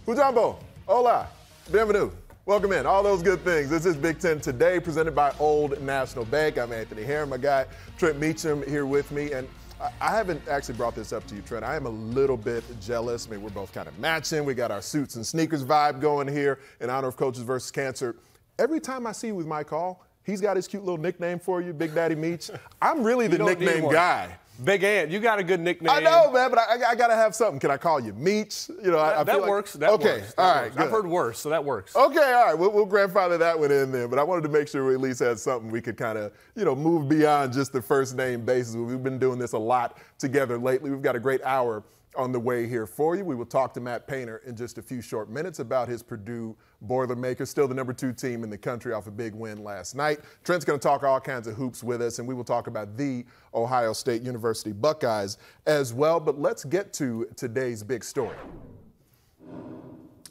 Ujambo, hola, bienvenue, welcome in, all those good things. This is Big Ten Today, presented by Old National Bank. I'm Anthony Herron, my guy Trent Meacham here with me, and I haven't actually brought this up to you, Trent. I am a little bit jealous. I mean, we're both kind of matching. We got our suits and sneakers vibe going here in honor of Coaches versus Cancer. Every time I see you with Mike Hall, he's got his cute little nickname for you, Big Daddy Meach. I'm really the nickname guy. Big Ant, you got a good nickname. I know, man, but I got to have something. Can I call you Meach? You know, I that feel works. Like, that okay, works. all right, good. I've heard worse, so that works. Okay, all right, we'll grandfather that one in there. But I wanted to make sure we at least had something we could kind of, move beyond just the first name basis. We've been doing this a lot together lately. We've got a great hour on the way here for you. We will talk to Matt Painter in just a few short minutes about his Purdue Boilermakers, still the #2 team in the country off a big win last night. Trent's going to talk all kinds of hoops with us, and we will talk about the Ohio State University Buckeyes as well. But let's get to today's big story.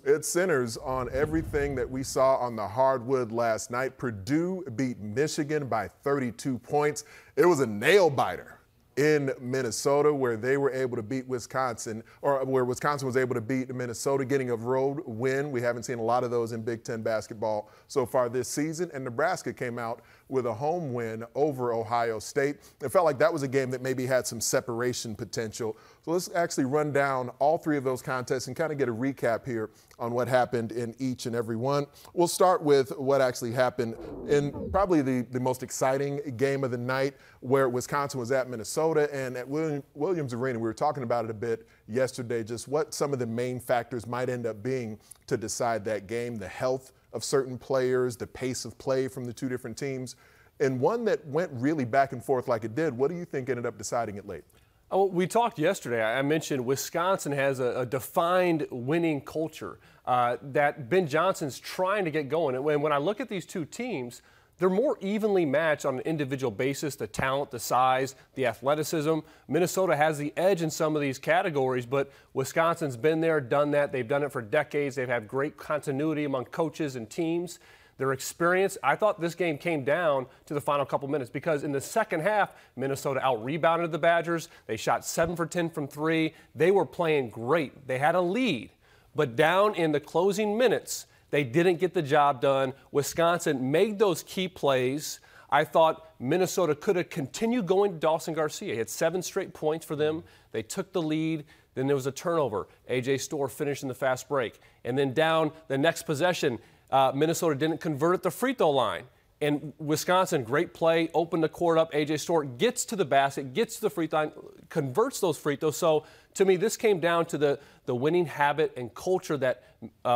It centers on everything that we saw on the hardwood last night. Purdue beat Michigan by 32 points. It was a nail-biter in Minnesota, where they were able to beat Wisconsin, or where Wisconsin was able to beat Minnesota, getting a road win. We haven't seen a lot of those in Big Ten basketball so far this season. And Nebraska came out with a home win over Ohio State. It felt like that was a game that maybe had some separation potential. So let's actually run down all three of those contests and kind of get a recap here on what happened in each and every one. We'll start with what actually happened in probably the most exciting game of the night, where Wisconsin was at Minnesota and at Williams Arena. We were talking about it a bit yesterday, just what some of the main factors might end up being to decide that game, the health of certain players, the pace of play from the two different teams, and one that went really back and forth like it did. What do you think ended up deciding it late? Oh, we talked yesterday. I mentioned Wisconsin has a defined winning culture that Ben Johnson's trying to get going. And when I look at these two teams, they're more evenly matched on an individual basis, the talent, the size, the athleticism. Minnesota has the edge in some of these categories, but Wisconsin's been there, done that. They've done it for decades. They've had great continuity among coaches and teams. Their experience, I thought this game came down to the final couple minutes, because in the second half, Minnesota out-rebounded the Badgers. They shot 7 for 10 from 3. They were playing great. They had a lead, but down in the closing minutes, they didn't get the job done. Wisconsin made those key plays. I thought Minnesota could have continued going to Dawson Garcia. He had 7 straight points for them. They took the lead. Then there was a turnover. A.J. Storr finished in the fast break. And then down the next possession, Minnesota didn't convert at the free throw line. And Wisconsin, great play, opened the court up. A.J. Storr gets to the basket, gets to the free throw line, converts those free throws. So, to me, this came down to the winning habit and culture that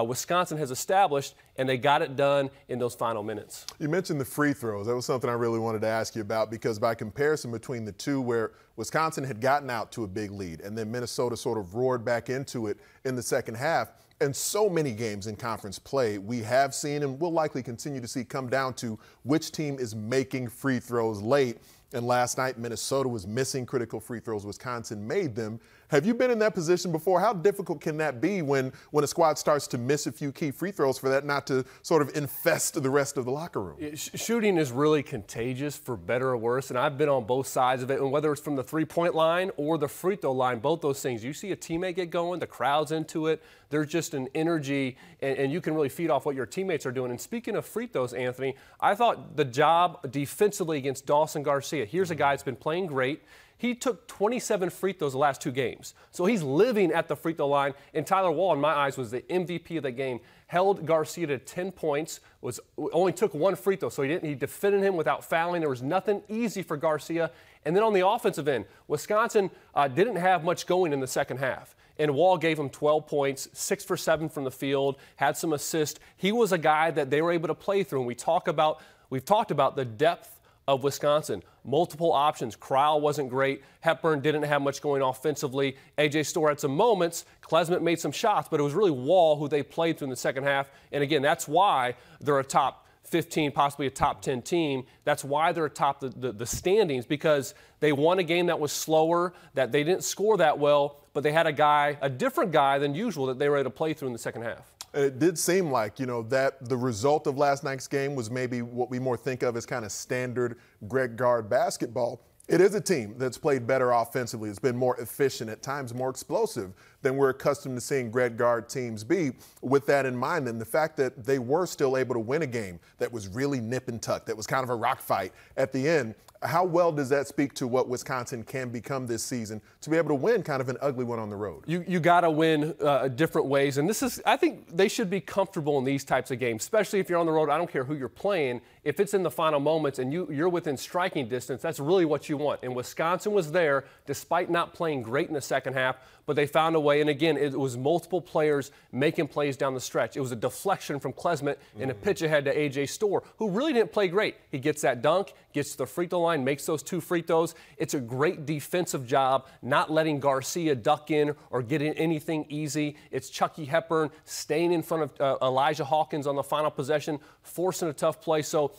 Wisconsin has established, and they got it done in those final minutes. You mentioned the free throws. That was something I really wanted to ask you about, because by comparison between the two, where Wisconsin had gotten out to a big lead and then Minnesota sort of roared back into it in the second half, and so many games in conference play we have seen and will likely continue to see come down to which team is making free throws late. And last night, Minnesota was missing critical free throws. Wisconsin made them. Have you been in that position before? How difficult can that be when a squad starts to miss a few key free throws, for that not to sort of infest the rest of the locker room? Shooting is really contagious, for better or worse, and I've been on both sides of it. And whether it's from the three-point line or the free throw line, both those things, you see a teammate get going, the crowd's into it, there's just an energy, and you can really feed off what your teammates are doing. And speaking of free throws, Anthony, I thought the job defensively against Dawson Garcia, here's a guy that's been playing great. He took 27 free throws the last 2 games. So he's living at the free throw line. And Tyler Wall, in my eyes, was the MVP of the game. Held Garcia to 10 points, only took 1 free throw. So he defended him without fouling. There was nothing easy for Garcia. And then on the offensive end, Wisconsin didn't have much going in the second half. And Wall gave him 12 points, 6 for 7 from the field, had some assists. He was a guy that they were able to play through. And we've talked about the depth of Wisconsin. Multiple options. Crowell wasn't great. Hepburn didn't have much going offensively. A.J. Storr had some moments. Klesmit made some shots, but it was really Wall who they played through in the second half. And again, that's why they're a top 15, possibly a top 10 team. That's why they're atop the standings, because they won a game that was slower, that they didn't score that well, but they had a different guy than usual that they were able to play through in the second half. It did seem like, that the result of last night's game was maybe what we more think of as kind of standard Greg Gard basketball. It is a team that's played better offensively. It's been more efficient, at times more explosive than we're accustomed to seeing Greg Gard teams be. With that in mind, and the fact that they were still able to win a game that was really nip and tuck, that was kind of a rock fight at the end, how well does that speak to what Wisconsin can become this season to be able to win kind of an ugly one on the road? You got to win different ways. And I think they should be comfortable in these types of games, especially if you're on the road. I don't care who you're playing. If it's in the final moments and you're within striking distance, that's really what you want. And Wisconsin was there despite not playing great in the second half, but they found a way. And again, it was multiple players making plays down the stretch. It was a deflection from Klesmet and a pitch ahead to A.J. Storr, who really didn't play great. He gets that dunk, gets to the free throw line, makes those 2 free throws. It's a great defensive job, not letting Garcia duck in or get in anything easy. It's Chucky Hepburn staying in front of Elijah Hawkins on the final possession, forcing a tough play. So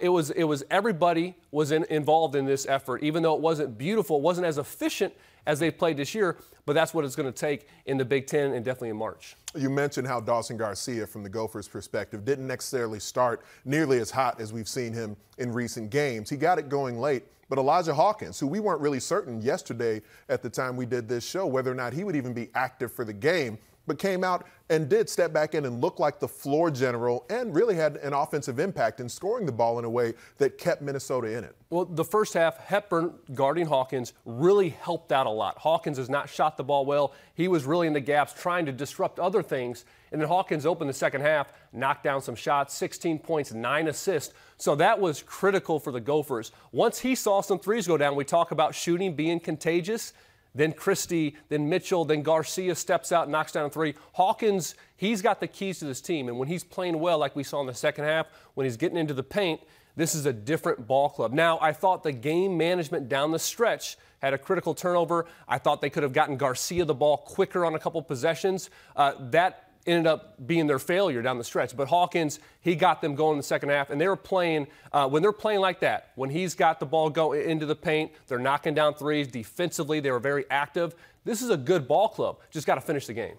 it was everybody was involved in this effort. Even though it wasn't beautiful, it wasn't as efficient as they played this year, but that's what it's going to take in the Big Ten and definitely in March. You mentioned how Dawson Garcia, from the Gophers' perspective, didn't necessarily start nearly as hot as we've seen him in recent games. He got it going late, but Elijah Hawkins, who we weren't really certain yesterday at the time we did this show whether or not he would even be active for the game, but came out and did step back in and look like the floor general and really had an offensive impact in scoring the ball in a way that kept Minnesota in it. Well, the first half, Hepburn guarding Hawkins really helped out a lot. Hawkins has not shot the ball well. He was really in the gaps trying to disrupt other things. And then Hawkins opened the second half, knocked down some shots, 16 points, 9 assists. So that was critical for the Gophers. Once he saw some threes go down, we talk about shooting being contagious. Then Christie, then Mitchell, then Garcia steps out, knocks down a 3. Hawkins, he's got the keys to this team. And when he's playing well, like we saw in the second half, when he's getting into the paint, this is a different ball club. Now, I thought the game management down the stretch had a critical turnover. I thought they could have gotten Garcia the ball quicker on a couple possessions. That ended up being their failure down the stretch. But Hawkins, he got them going in the second half. And they were playing, when they're playing like that, when he's got the ball going into the paint, they're knocking down threes. Defensively, they were very active. This is a good ball club. Just got to finish the game.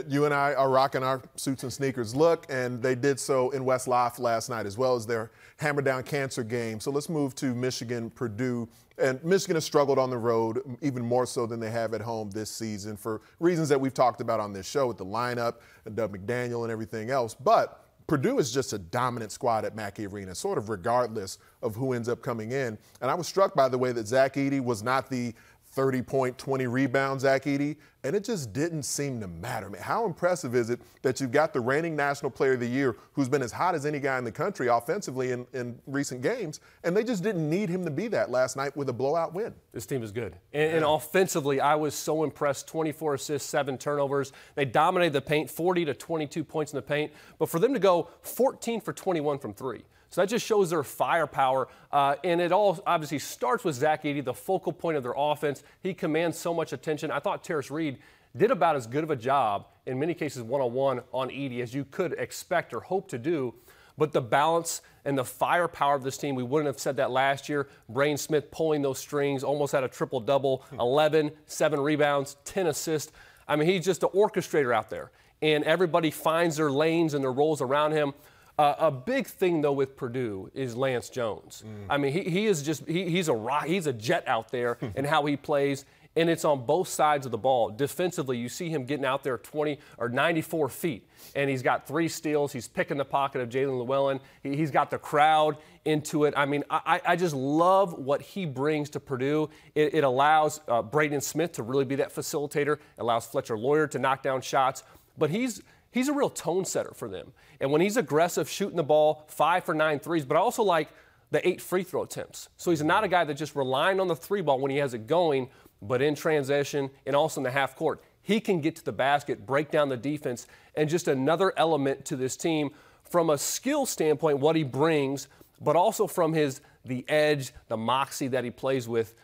You and I are rocking our suits and sneakers look, and they did so in West Loft last night, as well as their Hammer Down Cancer game. So let's move to Michigan, Purdue. And Michigan has struggled on the road even more so than they have at home this season for reasons that we've talked about on this show with the lineup and Doug McDaniel and everything else. But Purdue is just a dominant squad at Mackey Arena, sort of regardless of who ends up coming in. And I was struck by the way that Zach Edey was not the 30-point, 20-rebound Zach Edey, and it just didn't seem to matter. I mean, how impressive is it that you've got the reigning National Player of the Year who's been as hot as any guy in the country offensively in recent games, and they just didn't need him to be that last night with a blowout win. This team is good. And offensively, I was so impressed. 24 assists, 7 turnovers. They dominated the paint, 40 to 22 points in the paint. But for them to go 14 for 21 from 3, so that just shows their firepower. And it all obviously starts with Zach Edey, the focal point of their offense. He commands so much attention. I thought Terrace Reed did about as good of a job, in many cases one-on-one, on Edey as you could expect or hope to do. But the balance and the firepower of this team, we wouldn't have said that last year. Brain Smith pulling those strings, almost had a triple-double, 11, 7 rebounds, 10 assists. I mean, he's just an orchestrator out there. And everybody finds their lanes and their roles around him. A big thing, though, with Purdue is Lance Jones. I mean, he's a jet out there in how he plays, and it's on both sides of the ball. Defensively, you see him getting out there 20 or 94 feet, and he's got 3 steals. He's picking the pocket of Jalen Llewellyn. He's got the crowd into it. I mean, I just love what he brings to Purdue. It allows Braden Smith to really be that facilitator. It allows Fletcher Lawyer to knock down shots, but he's a real tone setter for them. And when he's aggressive, shooting the ball, 5 for 9 threes, but I also like the 8 free throw attempts. So he's not a guy that just relying on the 3 ball when he has it going, but in transition and also in the half court. He can get to the basket, break down the defense, and just another element to this team from a skill standpoint, what he brings, but also from the edge, the moxie that he plays with.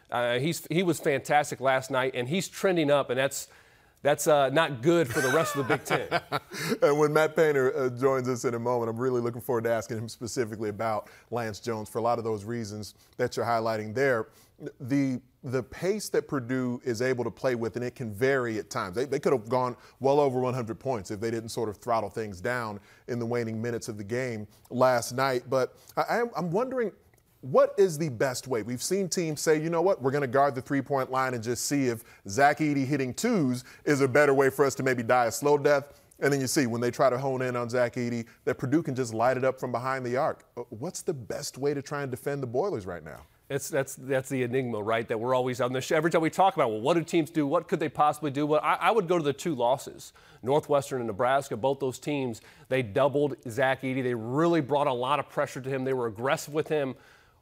He was fantastic last night, and he's trending up, and that's not good for the rest of the Big Ten. And when Matt Painter joins us in a moment, I'm really looking forward to asking him specifically about Lance Jones for a lot of those reasons that you're highlighting there. The pace that Purdue is able to play with, and it can vary at times. They could have gone well over 100 points if they didn't sort of throttle things down in the waning minutes of the game last night. But I'm wondering, What is the best way? We've seen teams say, you know what, we're going to guard the three-point line and just see if Zach Edey hitting twos is a better way for us to maybe die a slow death. And then you see when they try to hone in on Zach Edey that Purdue can just light it up from behind the arc. What's the best way to try and defend the Boilers right now? That's the enigma, right, that we're always on the show. Every time we talk about, well, what do teams do? What could they possibly do? Well, I would go to the two losses, Northwestern and Nebraska. Both those teams, they doubled Zach Edey. They really brought a lot of pressure to him. They were aggressive with him.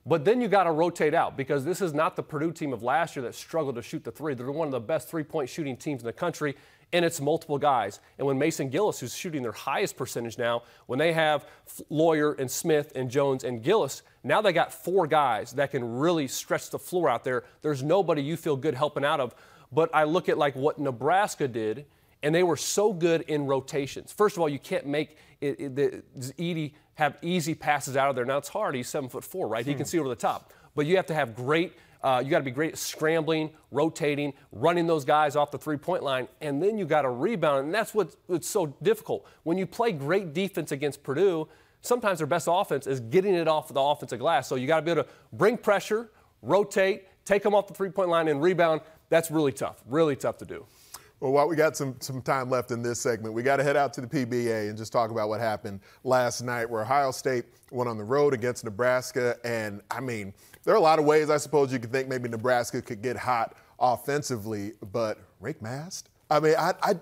But then you got to rotate out because this is not the Purdue team of last year that struggled to shoot the three. They're one of the best three-point shooting teams in the country, and it's multiple guys. And when Mason Gillis, who's shooting their highest percentage now, when they have Lawyer and Smith and Jones and Gillis, now they got four guys that can really stretch the floor out there. There's nobody you feel good helping out of. But I look at like what Nebraska did, and they were so good in rotations. First of all, you can't make Edey have easy passes out of there. Now it's hard. He's 7'4", right? He can see over the top. But you have to have great. You got to be great at scrambling, rotating, running those guys off the three-point line, and then you got to rebound. And that's what's so difficult. When you play great defense against Purdue, sometimes their best offense is getting it off the offensive glass. So you got to be able to bring pressure, rotate, take them off the three-point line, and rebound. That's really tough to do. Well, while we got some time left in this segment, we got to head out to the PBA and just talk about what happened last night where Ohio State went on the road against Nebraska. And, I mean, there are a lot of ways I suppose you could think maybe Nebraska could get hot offensively, but Rick Mast? I mean, I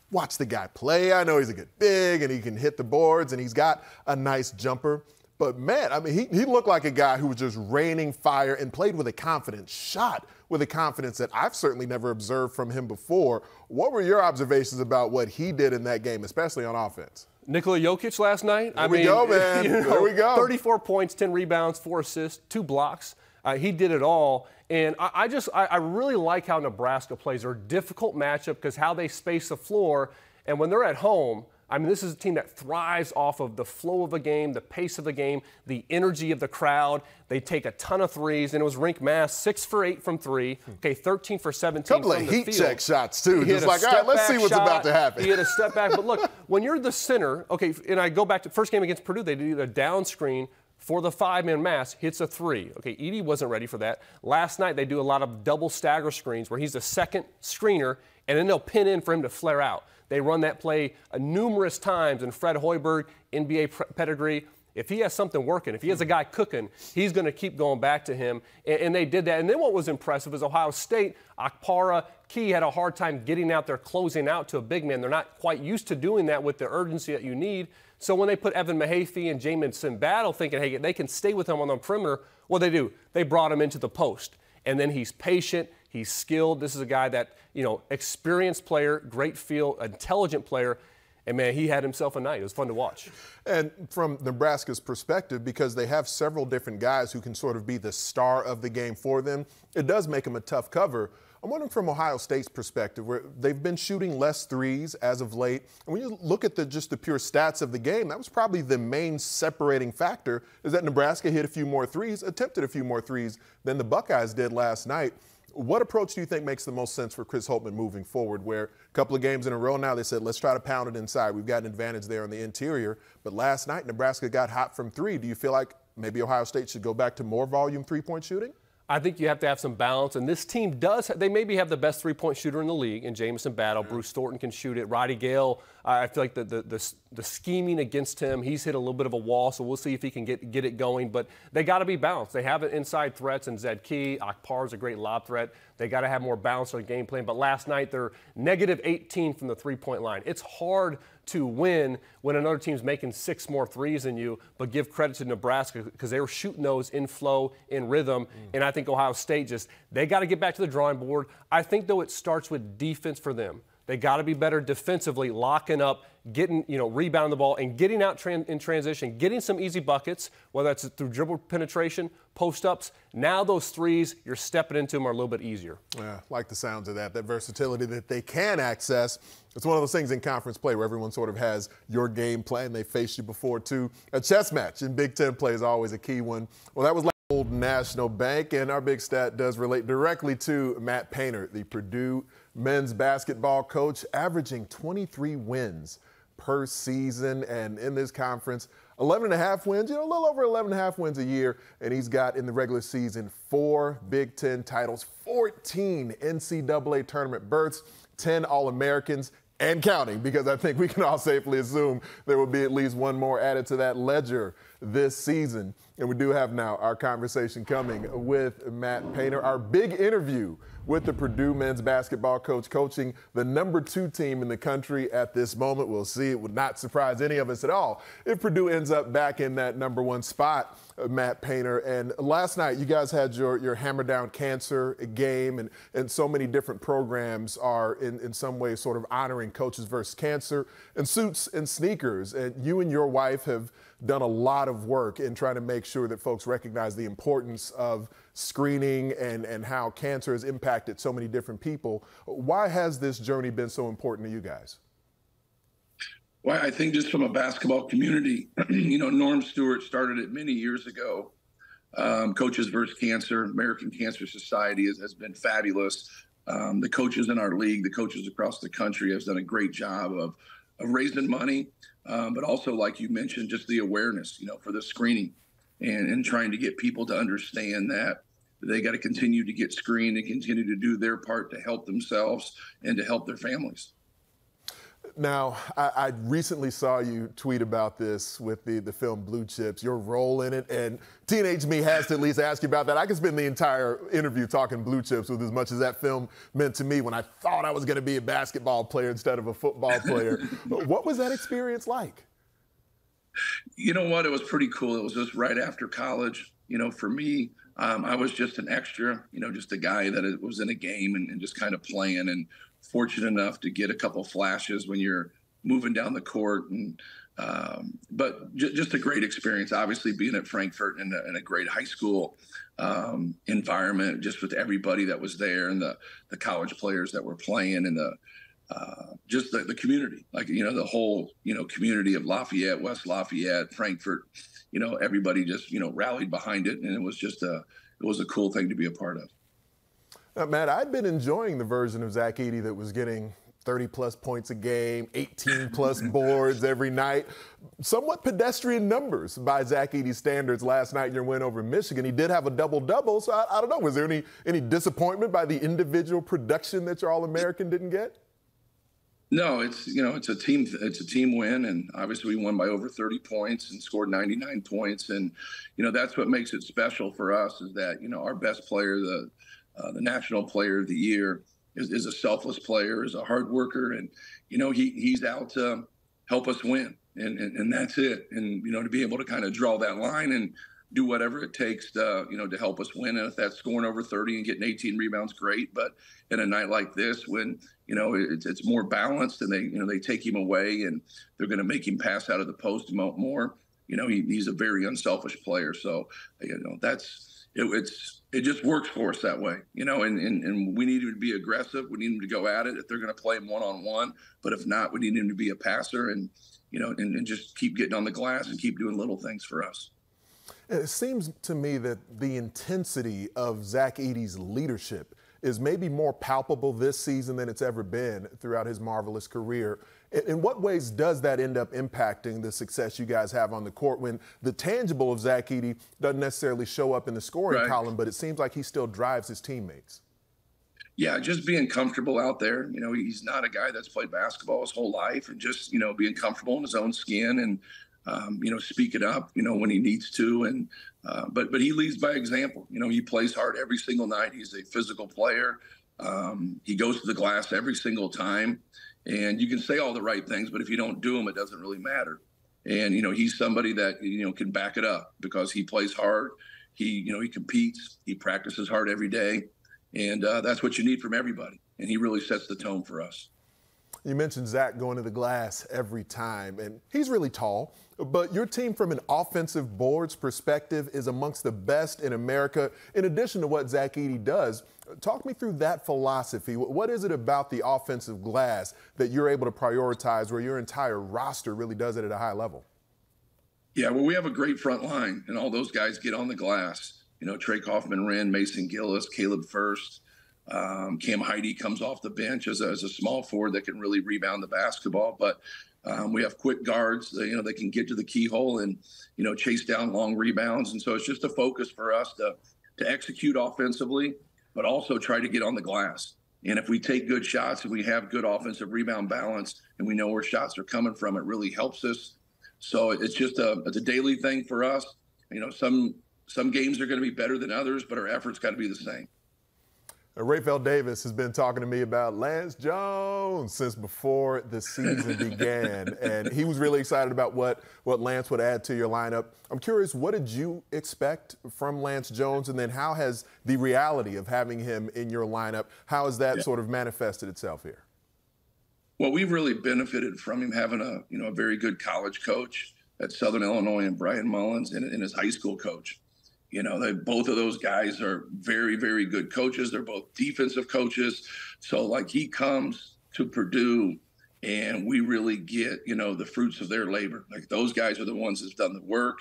watched the guy play. I know he's a good big and he can hit the boards and he's got a nice jumper. But, man, I mean, he looked like a guy who was just raining fire and played with a confidence, shot with a confidence that I've certainly never observed from him before. What were your observations about what he did in that game, especially on offense? Nikola Jokic last night. There we go, man. You know, there we go. 34 points, 10 rebounds, 4 assists, 2 blocks. He did it all. And I really like how Nebraska plays. They're a difficult matchup because how they space the floor. And when they're at home, I mean, this is a team that thrives off of the flow of the game, the pace of the game, the energy of the crowd. They take a ton of threes, and it was Rink Mass, 6 for 8 from 3, 13 for 17 from the field. Couple of heat check shots, too. Just like, all right, let's see what's about to happen. He hit a step back. But look, when you're the center, okay, and I go back to the first game against Purdue, they did a down screen for the 5-man Mass, hits a 3. Okay, Edey wasn't ready for that. Last night, they do a lot of double stagger screens where he's the second screener, and then they'll pin in for him to flare out. They run that play numerous times, and Fred Hoiberg, NBA pedigree, if he has something working, if he has a guy cooking, he's going to keep going back to him, and they did that. And then what was impressive is Ohio State, Akpara, Key had a hard time getting out there, closing out to a big man. They're not quite used to doing that with the urgency that you need. So when they put Evan Mahaffey and Jamison Battle thinking, hey, they can stay with him on the perimeter, what they do? They brought him into the post. And then he's patient, he's skilled. This is a guy that, you know, experienced player, great feel, intelligent player. And, man, he had himself a night. It was fun to watch. And from Nebraska's perspective, because they have several different guys who can sort of be the star of the game for them, it does make them a tough cover. I'm wondering from Ohio State's perspective, where they've been shooting less threes as of late. And when you look at just the pure stats of the game, that was probably the main separating factor, is that Nebraska hit a few more threes, attempted a few more threes than the Buckeyes did last night. What approach do you think makes the most sense for Chris Holtmann moving forward, where a couple of games in a row now they said, let's try to pound it inside. We've got an advantage there on the interior. But last night, Nebraska got hot from 3. Do you feel like maybe Ohio State should go back to more volume three-point shooting? I think you have to have some balance, and this team does. They maybe have the best three-point shooter in the league in Jamison Battle. Yeah. Bruce Thornton can shoot it. Roddy Gale, I feel like the scheming against him, he's hit a little bit of a wall, so we'll see if he can get it going. But they got to be balanced. They have inside threats in Zed Key. Akpar is a great lob threat. They got to have more balance on the game plan. But last night, they're negative 18 from the three-point line. It's hard to win when another team's making 6 more threes than you, but give credit to Nebraska because they were shooting those in flow, in rhythm, and I think Ohio State they got to get back to the drawing board. I think, though, it starts with defense for them. They got to be better defensively, locking up, getting, rebounding the ball, and getting out in transition, getting some easy buckets, whether that's through dribble penetration, post-ups. Now those threes, you're stepping into them are a little bit easier. Yeah, like the sounds of that versatility that they can access. It's one of those things in conference play where everyone sort of has your game plan. They faced you before, too. A chess match in Big Ten play is always a key one. Well, that was like Old National Bank, and our big stat does relate directly to Matt Painter, the Purdue men's basketball coach, averaging 23 wins per season. And in this conference, 11 and a half wins, a little over 11 and a half wins a year. And he's got in the regular season 4 Big Ten titles, 14 NCAA tournament berths, 10 All-Americans, and counting, because I think we can all safely assume there will be at least one more added to that ledger this season. And we do have now our conversation coming with Matt Painter, our big interview with the Purdue men's basketball coach coaching the #2 team in the country at this moment. We'll see. It would not surprise any of us at all if Purdue ends up back in that #1 spot, Matt Painter. And last night you guys had your Hammer Down Cancer game, and so many different programs are in some way sort of honoring Coaches versus Cancer and suits and sneakers. And you and your wife have done a lot of work in trying to make sure that folks recognize the importance of screening and how cancer has impacted so many different people. Why has this journey been so important to you guys? Well, I think just from a basketball community, Norm Stewart started it many years ago. Coaches versus Cancer, American Cancer Society has been fabulous. The coaches in our league, the coaches across the country have done a great job of raising money, but also, like you mentioned, just the awareness, for the screening and trying to get people to understand that they got to continue to get screened and continue to do their part to help themselves and to help their families. Now, I recently saw you tweet about this with the film Blue Chips, your role in it, and teenage me has to at least ask you about that. I could spend the entire interview talking Blue Chips with as much as that film meant to me when I thought I was going to be a basketball player instead of a football player. What was that experience like? You know what? It was pretty cool. It was just right after college. For me, I was just an extra, just a guy that was in a game and just kind of playing, and fortunate enough to get a couple flashes when you're moving down the court. But just a great experience, obviously being at Frankfurt in a great high school environment, just with everybody that was there and the college players that were playing, and just the community, like, the whole, community of Lafayette, West Lafayette, Frankfurt, everybody just, rallied behind it. And it was just it was a cool thing to be a part of. Now, Matt, I'd been enjoying the version of Zach Edey that was getting 30-plus points a game, 18-plus boards every night. Somewhat pedestrian numbers by Zach Edey's standards last night in your win over Michigan. He did have a double-double, so I don't know. Was there any disappointment by the individual production that your All-American didn't get? No, it's a team win, and obviously we won by over 30 points and scored 99 points, and that's what makes it special for us, is that our best player, the National Player of the Year, is a selfless player, is a hard worker, and he's out to help us win, and that's it. And to be able to kind of draw that line and do whatever it takes to to help us win. And if that's scoring over 30 and getting 18 rebounds, great. But in a night like this, when it's more balanced, and they take him away and they're going to make him pass out of the post more, he's a very unselfish player. So it just works for us that way, and we need him to be aggressive. We need him to go at it if they're going to play him one-on-one. But if not, we need him to be a passer and just keep getting on the glass and keep doing little things for us. It seems to me that the intensity of Zach Edey's leadership is maybe more palpable this season than it's ever been throughout his marvelous career. In what ways does that end up impacting the success you guys have on the court, when the tangible of Zach Edey doesn't necessarily show up in the scoring column, but it seems like he still drives his teammates? Yeah, just being comfortable out there. He's not a guy that's played basketball his whole life, and just, being comfortable in his own skin and, speaking up, when he needs to. And but he leads by example. He plays hard every single night. He's a physical player. He goes to the glass every single time. And you can say all the right things, but if you don't do them, it doesn't really matter. And, he's somebody that, can back it up, because he plays hard. He competes. He practices hard every day. And that's what you need from everybody. And he really sets the tone for us. You mentioned Zach going to the glass every time, and he's really tall. But your team, from an offensive boards perspective, is amongst the best in America, in addition to what Zach Edey does. Talk me through that philosophy. What is it about the offensive glass that you're able to prioritize, where your entire roster really does it at a high level? Yeah, well, we have a great front line, and all those guys get on the glass. Trey Kaufman-Wren, Mason Gillis, Caleb First. Cam Heide comes off the bench as a small forward that can really rebound the basketball. But We have quick guards, they can get to the keyhole and, chase down long rebounds. And so it's just a focus for us to execute offensively, but also try to get on the glass. And if we take good shots and we have good offensive rebound balance and we know where shots are coming from, it really helps us. So it's just it's a daily thing for us. Some games are going to be better than others, but our effort's got to be the same. Rafael Davis has been talking to me about Lance Jones since before the season began, and he was really excited about what Lance would add to your lineup. I'm curious, what did you expect from Lance Jones, and then how has the reality of having him in your lineup, how has that sort of manifested itself here? Well, we've really benefited from him having a very good college coach at Southern Illinois and Brian Mullins and his high school coach. Both of those guys are very, very good coaches. They're both defensive coaches. So, he comes to Purdue, and we really get, the fruits of their labor. Those guys are the ones that's done the work.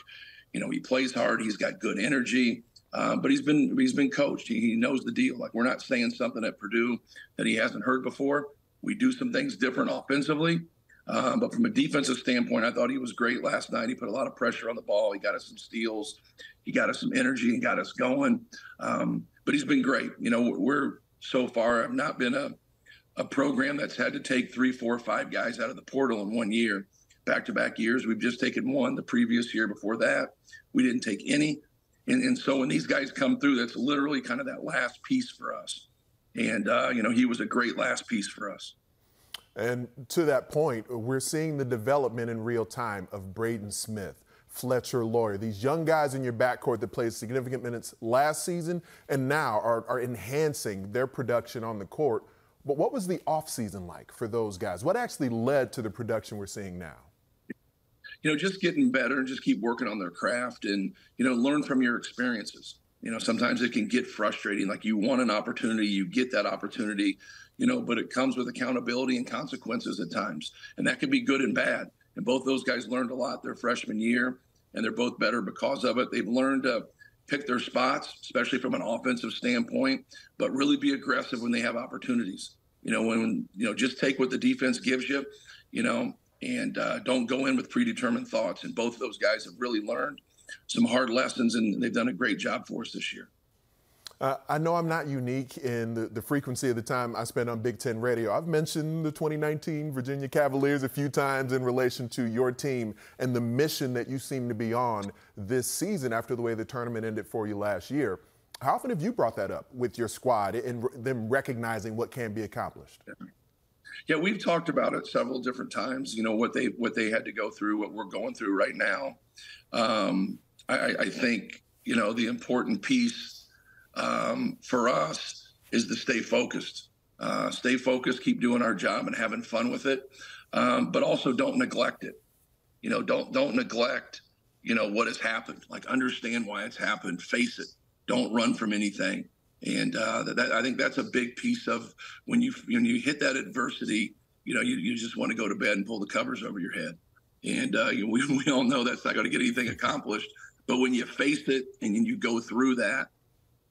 He plays hard. He's got good energy, but he's been coached. He knows the deal. We're not saying something at Purdue that he hasn't heard before. We do some things different offensively. But from a defensive standpoint, I thought he was great last night. He put a lot of pressure on the ball. He got us some steals. He got us some energy and got us going. But he's been great. We're so far have not been a program that's had to take 3, 4, 5 guys out of the portal in 1 year. Back-to-back years, we've just taken one. The previous year before that, we didn't take any. And so when these guys come through, that's literally kind of that last piece for us. And, he was a great last piece for us. And to that point, we're seeing the development in real time of Braden Smith, Fletcher Loyer, these young guys in your backcourt that played significant minutes last season and now are enhancing their production on the court. But what was the offseason like for those guys? What actually led to the production we're seeing now? Just getting better and just keep working on their craft and, learn from your experiences. Sometimes it can get frustrating. You want an opportunity, you get that opportunity, but it comes with accountability and consequences at times. And that can be good and bad. And both those guys learned a lot their freshman year, and they're both better because of it. They've learned to pick their spots, especially from an offensive standpoint, but really be aggressive when they have opportunities. Just take what the defense gives you, and don't go in with predetermined thoughts. And both of those guys have really learned some hard lessons, and they've done a great job for us this year. I know I'm not unique in the frequency of the time I spend on Big Ten radio. I've mentioned the 2019 Virginia Cavaliers a few times in relation to your team and the mission that you seem to be on this season after the way the tournament ended for you last year. How often have you brought that up with your squad and them recognizing what can be accomplished? Yeah, we've talked about it several different times, what they had to go through, what we're going through right now. I think, the important piece for us is to stay focused. Stay focused, keep doing our job and having fun with it, but also don't neglect it. Don't neglect, what has happened. Understand why it's happened. Face it. Don't run from anything. And I think that's a big piece of when you hit that adversity, you just want to go to bed and pull the covers over your head. And we all know that's not going to get anything accomplished. But when you face it and you go through that,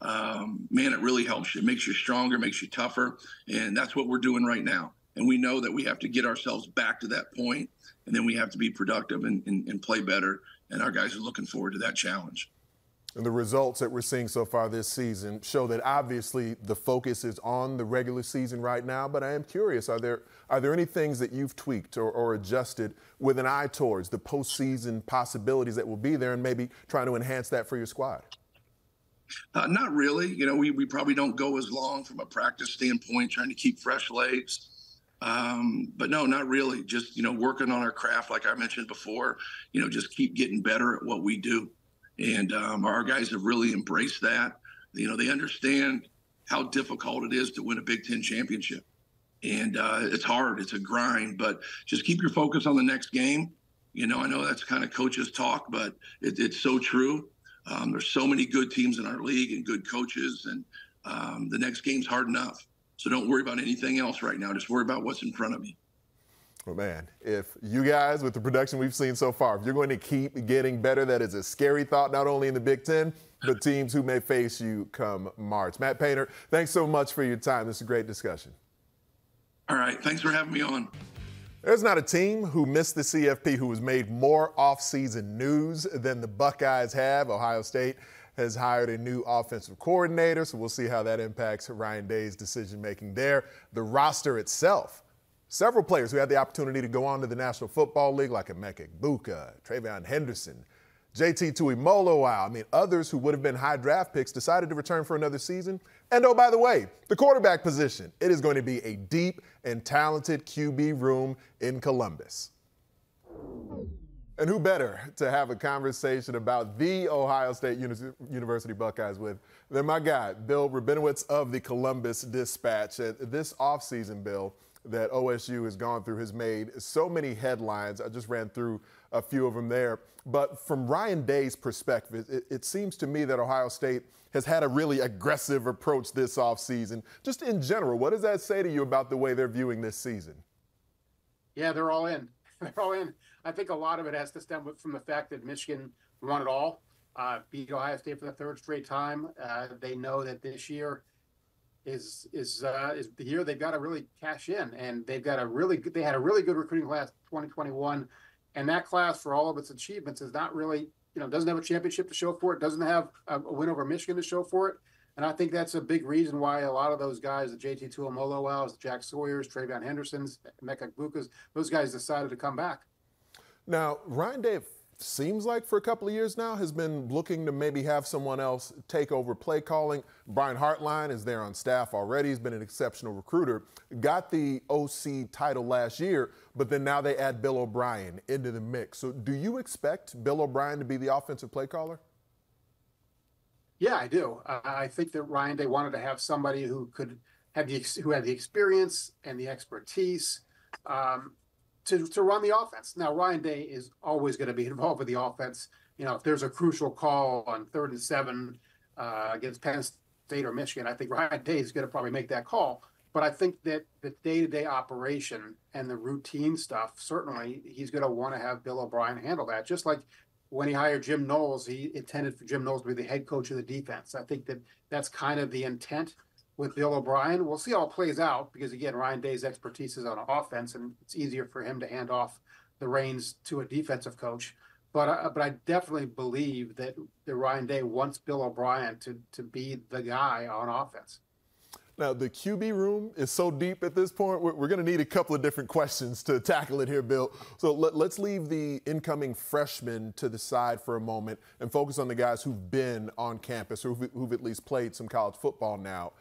man, it really helps you. It makes you stronger, makes you tougher. And that's what we're doing right now. And we know that we have to get ourselves back to that point, and then we have to be productive and play better. And our guys are looking forward to that challenge. And the results that we're seeing so far this season show that obviously the focus is on the regular season right now, but I am curious, are there any things that you've tweaked or adjusted with an eye towards the postseason possibilities that will be there and maybe trying to enhance that for your squad? Not really. We probably don't go as long from a practice standpoint, trying to keep fresh legs. But no, not really. Just, working on our craft, like I mentioned before, just keep getting better at what we do. And our guys have really embraced that. They understand how difficult it is to win a Big Ten championship. And it's hard. It's a grind. But just keep your focus on the next game. I know that's kind of coaches talk, but it's so true. There's so many good teams in our league and good coaches. And the next game's hard enough. So don't worry about anything else right now. Just worry about what's in front of you. Well, man, if you guys, with the production we've seen so far, if you're going to keep getting better, that is a scary thought, not only in the Big Ten, but teams who may face you come March. Matt Painter, thanks so much for your time. This is a great discussion. All right. Thanks for having me on. There's not a team who missed the CFP who has made more offseason news than the Buckeyes have. Ohio State has hired a new offensive coordinator, so we'll see how that impacts Ryan Day's decision-making there. The roster itself, several players who had the opportunity to go on to the National Football League, like Emeka Egbuka, Travion Henderson, JT Tuimoloau. I mean, others who would have been high draft picks decided to return for another season. And oh, by the way, the quarterback position. It is going to be a deep and talented QB room in Columbus. And who better to have a conversation about the Ohio State University Buckeyes with than my guy, Bill Rabinowitz of the Columbus Dispatch. This offseason, Bill, that OSU has gone through has made so many headlines. I just ran through a few of them there. But from Ryan Day's perspective, it seems to me that Ohio State has had a really aggressive approach this offseason. Just in general, what does that say to you about the way they're viewing this season? Yeah, they're all in. They're all in. I think a lot of it has to stem from the fact that Michigan won it all, beat Ohio State for the third straight time. They know that this year is the year they've got to really cash in, and they had a really good recruiting class 2021, and that class, for all of its achievements, is not really, doesn't have a championship to show for it, doesn't have a win over Michigan to show for it. And I think that's a big reason why a lot of those guys, the JT Tuimoloau, the Jack Sawyers, Travion Hendersons, Emeka Egbukas, those guys decided to come back. Now, Ryan Day, seems like for a couple of years now, has been looking to maybe have someone else take over play calling. Brian Hartline is there on staff already. He's been an exceptional recruiter. Got the OC title last year, but then now they add Bill O'Brien into the mix. So do you expect Bill O'Brien to be the offensive play caller? Yeah, I do. I think that Ryan Day wanted to have somebody who had the experience and the expertise to run the offense. Now, Ryan Day is always going to be involved with the offense. If there's a crucial call on 3rd and 7 against Penn State or Michigan, I think Ryan Day is going to probably make that call. But I think that the day-to-day operation and the routine stuff, certainly he's going to want to have Bill O'Brien handle that. Just like when he hired Jim Knowles, he intended for Jim Knowles to be the head coach of the defense. I think that's kind of the intent with Bill O'Brien. We'll see how it plays out because, again, Ryan Day's expertise is on offense, and it's easier for him to hand off the reins to a defensive coach. But I definitely believe that Ryan Day wants Bill O'Brien to be the guy on offense. Now, the QB room is so deep at this point, we're going to need a couple of different questions to tackle it here, Bill. So let's leave the incoming freshmen to the side for a moment and focus on the guys who've been on campus or who've at least played some college football now.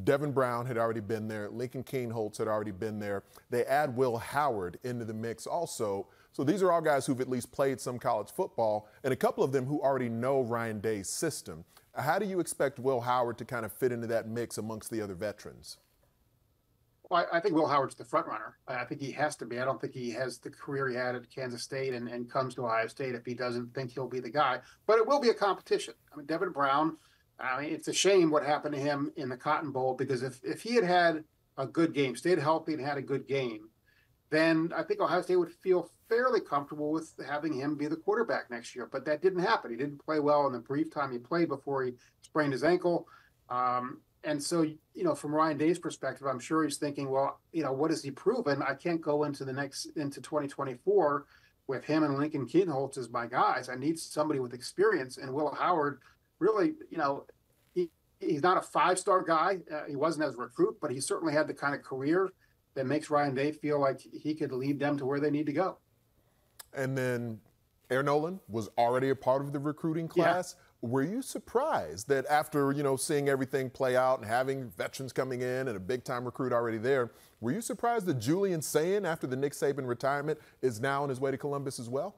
Devin Brown had already been there. Lincoln Kienholz had already been there. They add Will Howard into the mix also. So these are all guys who've at least played some college football, and a couple of them who already know Ryan Day's system. How do you expect Will Howard to kind of fit into that mix amongst the other veterans? Well, I think Will Howard's the front runner. I think he has to be. I don't think he has the career he had at Kansas State and comes to Ohio State if he doesn't think he'll be the guy. But it will be a competition. I mean, Devin Brown, it's a shame what happened to him in the Cotton Bowl, because if he had a good game, stayed healthy and had a good game, then I think Ohio State would feel fairly comfortable with having him be the quarterback next year. But that didn't happen. He didn't play well in the brief time he played before he sprained his ankle. And so, from Ryan Day's perspective, I'm sure he's thinking, well, what has he proven? I can't go into 2024 with him and Lincoln Kienholz as my guys. I need somebody with experience. And Will Howard, really, he's not a five-star guy. He wasn't as a recruit, but he certainly had the kind of career that makes Ryan Day feel like he could lead them to where they need to go. And then Air Nolan was already a part of the recruiting class. Yeah. Were you surprised that after, seeing everything play out and having veterans coming in and a big-time recruit already there, were you surprised that Julian Sayin, after the Nick Saban retirement, is now on his way to Columbus as well?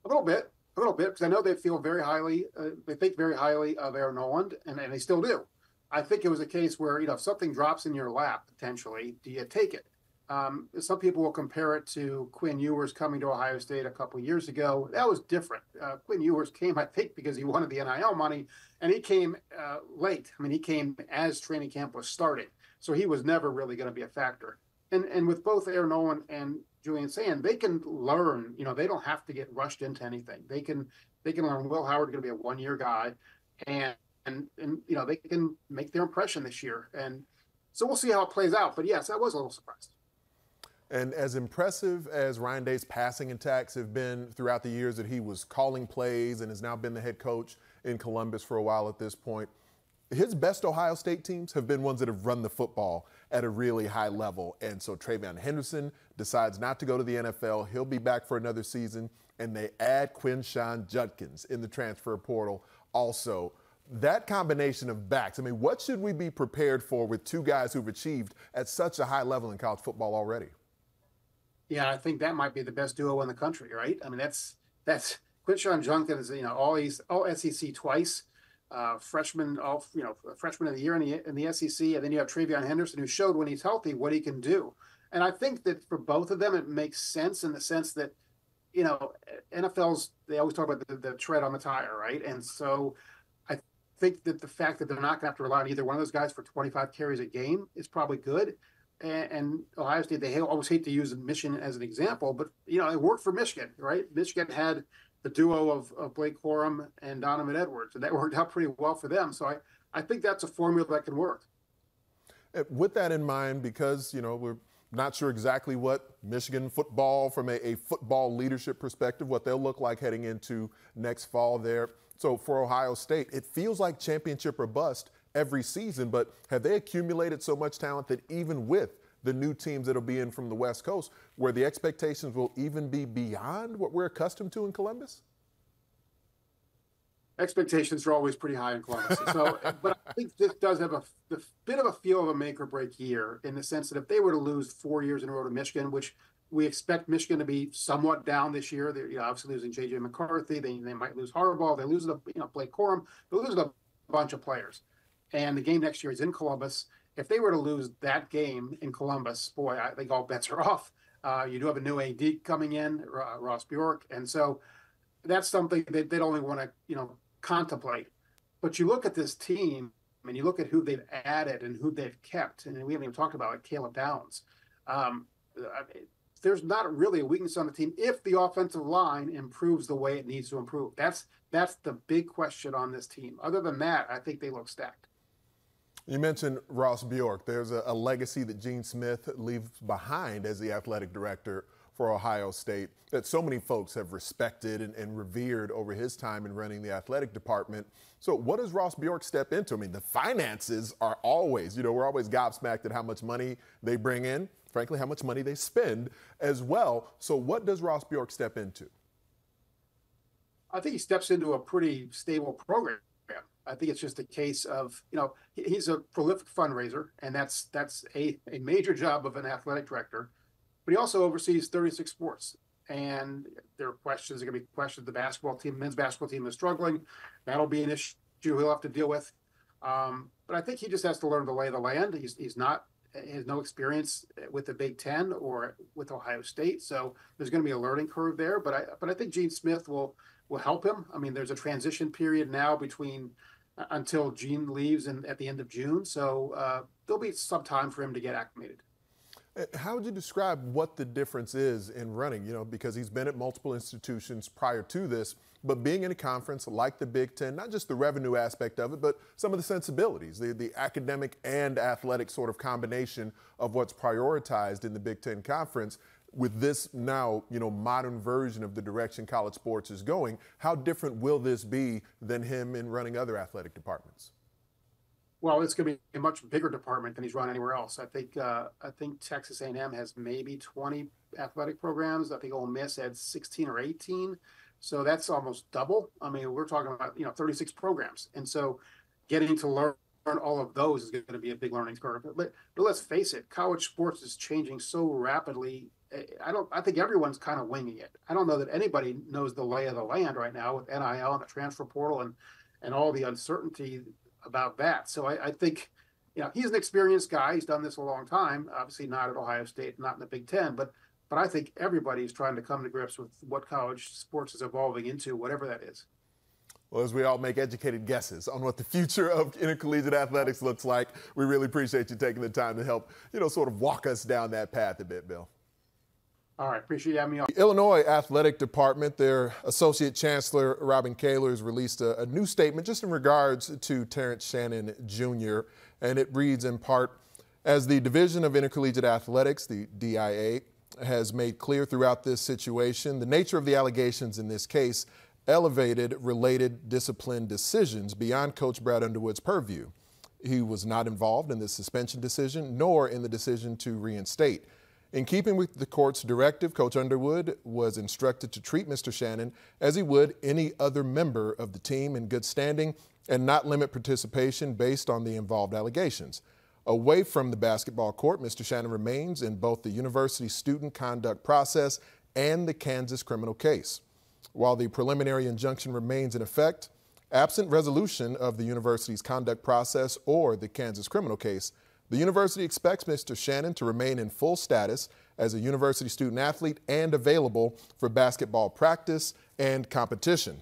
A little bit, because I know they feel very highly, they think very highly of Air Nolan, and they still do. I think it was a case where, if something drops in your lap, potentially, do you take it? Some people will compare it to Quinn Ewers coming to Ohio State a couple of years ago. That was different. Quinn Ewers came, I think, because he wanted the NIL money, and he came late. I mean, he came as training camp was starting, so he was never really going to be a factor. And with both Air Nolan and Julian Sayin, they can learn. They don't have to get rushed into anything. They can learn. Will Howard's going to be a one-year guy, and they can make their impression this year. And so we'll see how it plays out. But yes, I was a little surprised. And as impressive as Ryan Day's passing attacks have been throughout the years that he was calling plays and has now been the head coach in Columbus for a while at this point, his best Ohio State teams have been ones that have run the football at a really high level. And so Travion Henderson decides not to go to the NFL. He'll be back for another season. And they add Quinshon Judkins in the transfer portal also. That combination of backs, I mean, what should we be prepared for with two guys who've achieved at such a high level in college football already? Yeah, I think that might be the best duo in the country, right? I mean, that's Quinshon Judkins, all SEC twice. Freshman of the year in the SEC, and then you have Travion Henderson, who showed when he's healthy what he can do. And I think that for both of them, it makes sense in the sense that, NFL's, they always talk about the tread on the tire, right? And so I think that the fact that they're not going to have to rely on either one of those guys for 25 carries a game is probably good. And Ohio State, they always hate to use Michigan as an example, but, it worked for Michigan, right? Michigan had the duo of Blake Corum and Donovan Edwards, and that worked out pretty well for them. So I think that's a formula that can work. With that in mind, because, we're not sure exactly what Michigan football, from a football leadership perspective, what they'll look like heading into next fall there. So for Ohio State, it feels like championship or bust every season, but have they accumulated so much talent that even with the new teams that'll be in from the West Coast, where the expectations will even be beyond what we're accustomed to in Columbus? Expectations are always pretty high in Columbus. So, but I think this does have a bit of a feel of a make or break year, in the sense that if they were to lose 4 years in a row to Michigan, which we expect Michigan to be somewhat down this year, they're obviously losing J.J. McCarthy. They might lose Harbaugh. They're losing Blake Corum. They're losing a bunch of players. And the game next year is in Columbus. If they were to lose that game in Columbus, boy, I think all bets are off. You do have a new AD coming in, Ross Bjork. And so that's something that they'd only want to, contemplate. But you look at this team and you look at who they've added and who they've kept, and we haven't even talked about Caleb Downs. There's not really a weakness on the team if the offensive line improves the way it needs to improve. That's the big question on this team. Other than that, I think they look stacked. You mentioned Ross Bjork. There's a legacy that Gene Smith leaves behind as the athletic director for Ohio State that so many folks have respected and revered over his time in running the athletic department. So what does Ross Bjork step into? I mean, the finances are always, we're always gobsmacked at how much money they bring in, frankly, how much money they spend as well. So what does Ross Bjork step into? I think he steps into a pretty stable program. I think it's just a case of, he's a prolific fundraiser, and that's a major job of an athletic director. But he also oversees 36 sports. And there are going to be questions. The men's basketball team is struggling. That'll be an issue he'll have to deal with. But I think he just has to learn the lay of the land. He has no experience with the Big Ten or with Ohio State. So there's going to be a learning curve there. But I think Gene Smith will help him. I mean, there's a transition period now until Gene leaves at the end of June. So there'll be some time for him to get acclimated. How would you describe what the difference is in running, because he's been at multiple institutions prior to this, but being in a conference like the Big Ten, not just the revenue aspect of it, but some of the sensibilities, the academic and athletic sort of combination of what's prioritized in the Big Ten Conference. With this now, modern version of the direction college sports is going, how different will this be than him in running other athletic departments? Well, it's going to be a much bigger department than he's run anywhere else. I think Texas A&M has maybe 20 athletic programs. I think Ole Miss had 16 or 18. So that's almost double. I mean, we're talking about, 36 programs. And so getting to learn all of those is going to be a big learning curve. But let's face it, college sports is changing so rapidly. I think everyone's kind of winging it. I don't know that anybody knows the lay of the land right now with NIL and the transfer portal and all the uncertainty about that. So I think, he's an experienced guy. He's done this a long time, obviously not at Ohio State, not in the Big Ten, but I think everybody's trying to come to grips with what college sports is evolving into, whatever that is. Well, as we all make educated guesses on what the future of intercollegiate athletics looks like, we really appreciate you taking the time to help, sort of walk us down that path a bit, Bill. All right, appreciate you having me on. The Illinois Athletic Department, their Associate Chancellor, Robin Kaler, has released a new statement just in regards to Terrence Shannon Jr., and it reads in part, as the Division of Intercollegiate Athletics, the DIA, has made clear throughout this situation the nature of the allegations in this case elevated related discipline decisions beyond Coach Brad Underwood's purview. He was not involved in the suspension decision nor in the decision to reinstate. In keeping with the court's directive, Coach Underwood was instructed to treat Mr. Shannon as he would any other member of the team in good standing and not limit participation based on the involved allegations. Away from the basketball court, Mr. Shannon remains in both the university student conduct process and the Kansas criminal case. While the preliminary injunction remains in effect, absent resolution of the university's conduct process or the Kansas criminal case, the university expects Mr. Shannon to remain in full status as a university student athlete and available for basketball practice and competition.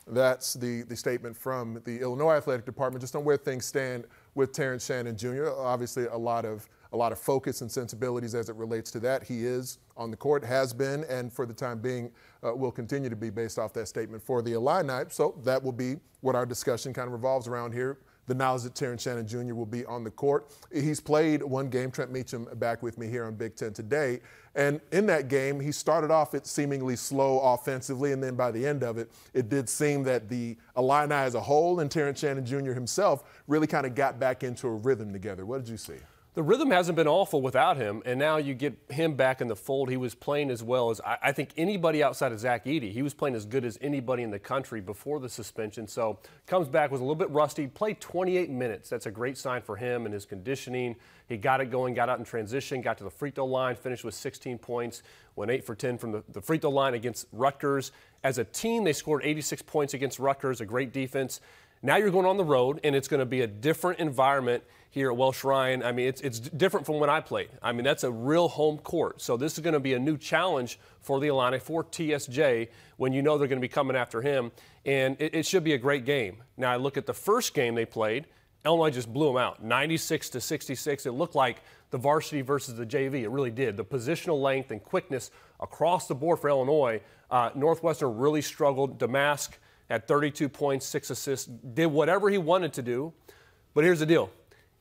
That's the statement from the Illinois Athletic Department just on where things stand with Terrence Shannon Jr. Obviously, a lot of focus and sensibilities as it relates to that. He is on the court, has been, and for the time being will continue to be based off that statement for the Illini. So that will be what our discussion kind of revolves around here. The knowledge that Terrence Shannon Jr. will be on the court. He's played one game, Trent Meacham back with me here on Big Ten Today, and in that game, he started off it seemingly slow offensively, and then by the end of it, it did seem that the Illini as a whole and Terrence Shannon Jr. himself really kind of got back into a rhythm together. What did you see? The rhythm hasn't been awful without him, and now you get him back in the fold. He was playing as well as I think anybody outside of Zach Edey. He was playing as good as anybody in the country before the suspension. So comes back, was a little bit rusty, played 28 minutes. That's a great sign for him and his conditioning. He got it going, got out in transition, got to the free throw line, finished with 16 points, went 8 for 10 from the free throw line against Rutgers. As a team, they scored 86 points against Rutgers, a great defense. Now you're going on the road, and it's going to be a different environment here at Welsh Ryan. I mean, it's different from when I played. I mean, that's a real home court. So this is going to be a new challenge for the Illini, for TSJ, when you know they're going to be coming after him. And it should be a great game. Now, I look at the first game they played. Illinois just blew them out, 96-66. It looked like the varsity versus the JV. It really did. The positional length and quickness across the board for Illinois. Northwestern really struggled. Damask had 32 points, 6 assists, did whatever he wanted to do. But here's the deal.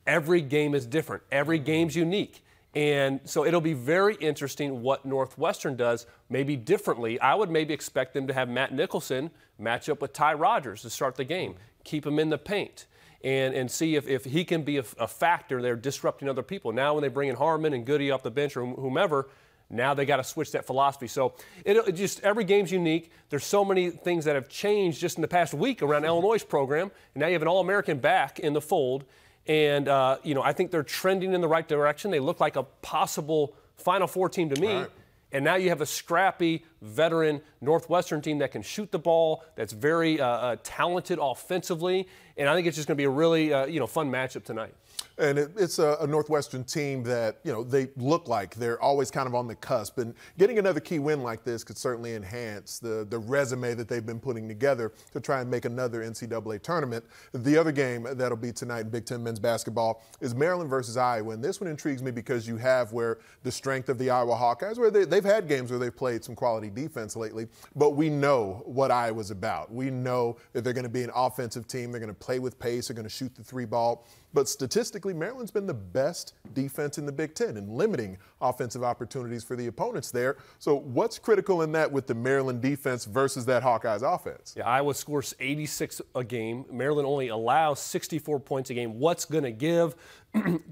Every game is different. Every game's unique. And so it'll be very interesting what Northwestern does, maybe differently. I would maybe expect them to have Matt Nicholson match up with Ty Rodgers to start the game, keep him in the paint, and see if he can be a factor there disrupting other people. Now when they bring in Harmon and Goody off the bench or whomever, now they got to switch that philosophy. So it just every game's unique. There's so many things that have changed just in the past week around Illinois' program. And now you have an All-American back in the fold. And, I think they're trending in the right direction. They look like a possible Final Four team to me. Right. And now you have a scrappy, veteran Northwestern team that can shoot the ball, that's very talented offensively. And I think it's just going to be a really, fun matchup tonight. And it's a Northwestern team that, they look like they're always kind of on the cusp. And getting another key win like this could certainly enhance the resume that they've been putting together to try and make another NCAA tournament. The other game that'll be tonight in Big Ten men's basketball is Maryland versus Iowa. And this one intrigues me because you have where the strength of the Iowa Hawkeyes, where they've had games where they've played some quality defense lately, but we know what Iowa's about. We know that they're going to be an offensive team. They're going to play with pace. They're going to shoot the three ball. But statistically, Maryland's been the best defense in the Big Ten in limiting offensive opportunities for the opponents there. So what's critical in that with the Maryland defense versus that Hawkeyes offense? Yeah, Iowa scores 86 a game. Maryland only allows 64 points a game. What's going to give?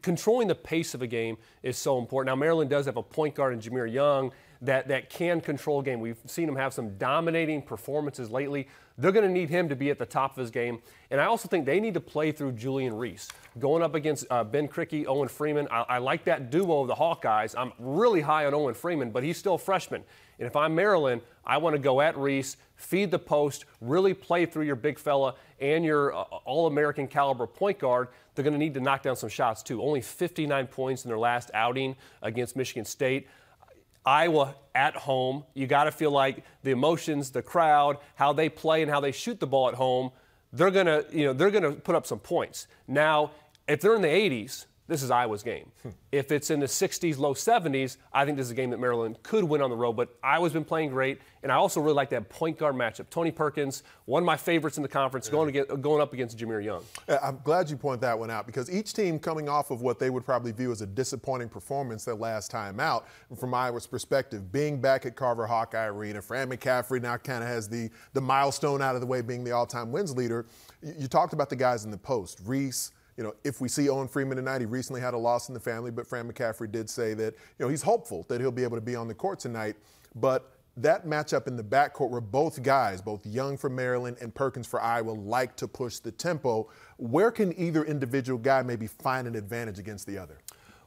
Controlling the pace of a game is so important. Now, Maryland does have a point guard in Jameer Young that can control a game. We've seen him have some dominating performances lately. They're going to need him to be at the top of his game. And I also think they need to play through Julian Reese. Going up against Ben Krikke, Owen Freeman, I like that duo of the Hawkeyes. I'm really high on Owen Freeman, but he's still a freshman. And if I'm Maryland, I want to go at Reese, feed the post, really play through your big fella and your All-American caliber point guard. They're going to need to knock down some shots, too. Only 59 points in their last outing against Michigan State. Iowa at home, you got to feel like the emotions, the crowd, how they play and how they shoot the ball at home, they're going to put up some points. Now, if they're in the 80s, this is Iowa's game. If it's in the 60s, low 70s, I think this is a game that Maryland could win on the road. But Iowa's been playing great, and I also really like that point guard matchup. Tony Perkins, one of my favorites in the conference, going up against Jameer Young. I'm glad you point that one out, because each team coming off of what they would probably view as a disappointing performance their last time out, from Iowa's perspective, being back at Carver Hawkeye Arena, Fran McCaffrey now kind of has the milestone out of the way, being the all-time wins leader. You talked about the guys in the post, Reese. If we see Owen Freeman tonight, he recently had a loss in the family, but Fran McCaffrey did say that, he's hopeful that he'll be able to be on the court tonight. But that matchup in the backcourt where both guys, both Young for Maryland and Perkins for Iowa, like to push the tempo, where can either individual guy maybe find an advantage against the other?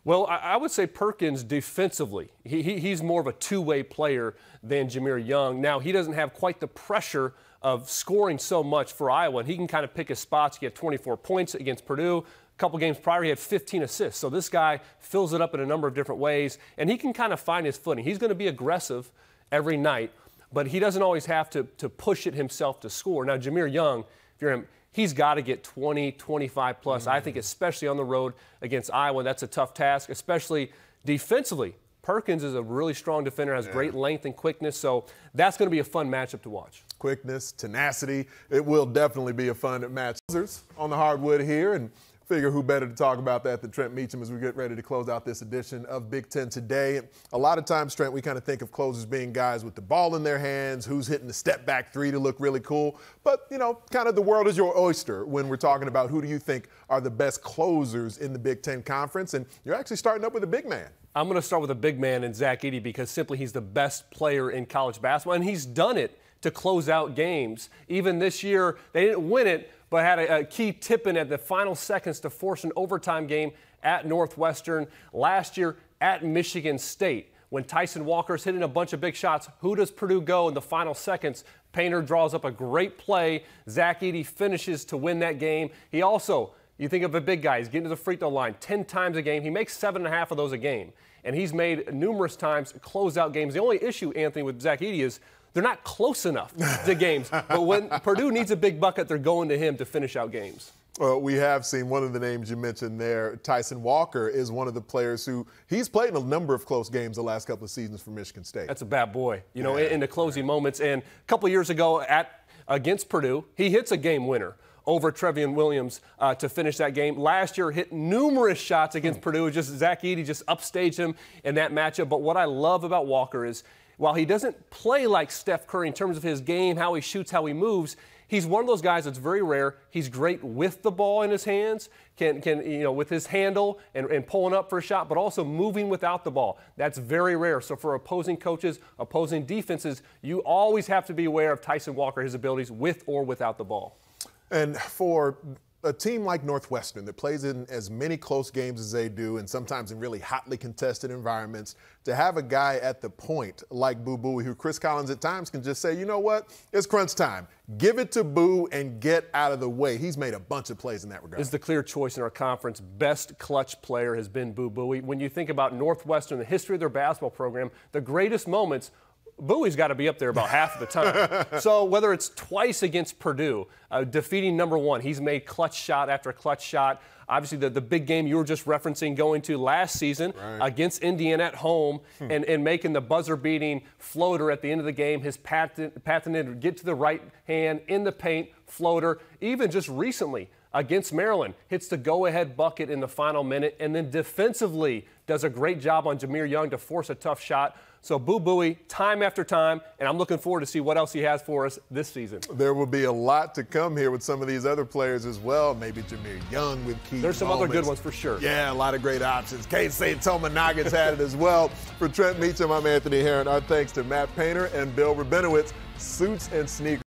Well, I would say Perkins defensively. He's more of a two-way player than Jameer Young. Now, he doesn't have quite the pressure of scoring so much for Iowa, and he can kind of pick his spots. He had 24 points against Purdue. A couple games prior, he had 15 assists. So this guy fills it up in a number of different ways, and he can kind of find his footing. He's going to be aggressive every night, but he doesn't always have to push it himself to score. Now, Jameer Young, if you're him, he's got to get 20, 25 plus. Mm-hmm. I think especially on the road against Iowa, that's a tough task, especially defensively. Perkins is a really strong defender, has great length and quickness, so that's going to be a fun matchup to watch. Quickness, tenacity, it will definitely be a fun match. On the hardwood here, and figure who better to talk about that than Trent Meacham as we get ready to close out this edition of Big Ten Today. A lot of times, Trent, we kind of think of closers being guys with the ball in their hands, who's hitting the step-back three to look really cool. But, kind of the world is your oyster when we're talking about who do you think are the best closers in the Big Ten Conference. And you're actually starting up with a big man. I'm going to start with a big man in Zach Edey, because simply he's the best player in college basketball, and he's done it to close out games. Even this year, they didn't win it, but had a key tip-in at the final seconds to force an overtime game at Northwestern. Last year at Michigan State, when Tyson Walker's hitting a bunch of big shots, who does Purdue go in the final seconds? Painter draws up a great play. Zach Edey finishes to win that game. He also, you think of a big guy, he's getting to the free throw line 10 times a game. He makes 7.5 of those a game. And he's made numerous times closeout games. The only issue, Anthony, with Zach Edey is they're not close enough to games. But when Purdue needs a big bucket, they're going to him to finish out games. Well, we have seen one of the names you mentioned there. Tyson Walker is one of the players who he's played in a number of close games the last couple of seasons for Michigan State. That's a bad boy, in the closing moments. And a couple of years ago against Purdue, he hits a game winner over Trevion Williams to finish that game. Last year, hit numerous shots against Purdue. Just Zach Edey just upstaged him in that matchup. But what I love about Walker is, while he doesn't play like Steph Curry in terms of his game, how he shoots, how he moves, he's one of those guys that's very rare. He's great with the ball in his hands, can with his handle and pulling up for a shot, but also moving without the ball. That's very rare. So for opposing coaches, opposing defenses, you always have to be aware of Tyson Walker, his abilities with or without the ball. And for a team like Northwestern that plays in as many close games as they do, and sometimes in really hotly contested environments, to have a guy at the point like Boo Buie, who Chris Collins at times can just say, you know what, it's crunch time. Give it to Boo and get out of the way. He's made a bunch of plays in that regard. This is the clear choice in our conference. Best clutch player has been Boo Buie. When you think about Northwestern, the history of their basketball program, the greatest moments, Bowie's got to be up there about half of the time. So whether it's twice against Purdue, defeating number one, he's made clutch shot after clutch shot. Obviously, the big game you were just referencing going to last season against Indiana at home and making the buzzer-beating floater at the end of the game, his patented get to the right hand in the paint floater. Even just recently against Maryland, hits the go-ahead bucket in the final minute, and then defensively does a great job on Jameer Young to force a tough shot. So Boo Buie, time after time, and I'm looking forward to see what else he has for us this season. There will be a lot to come here with some of these other players as well. Maybe Jameer Young with key There's some other good ones for sure. Yeah, a lot of great options. Can't say Tomanaga's had it as well. For Trent Meacham, I'm Anthony Herron. Our thanks to Matt Painter and Bill Rabinowitz. Suits and Sneakers.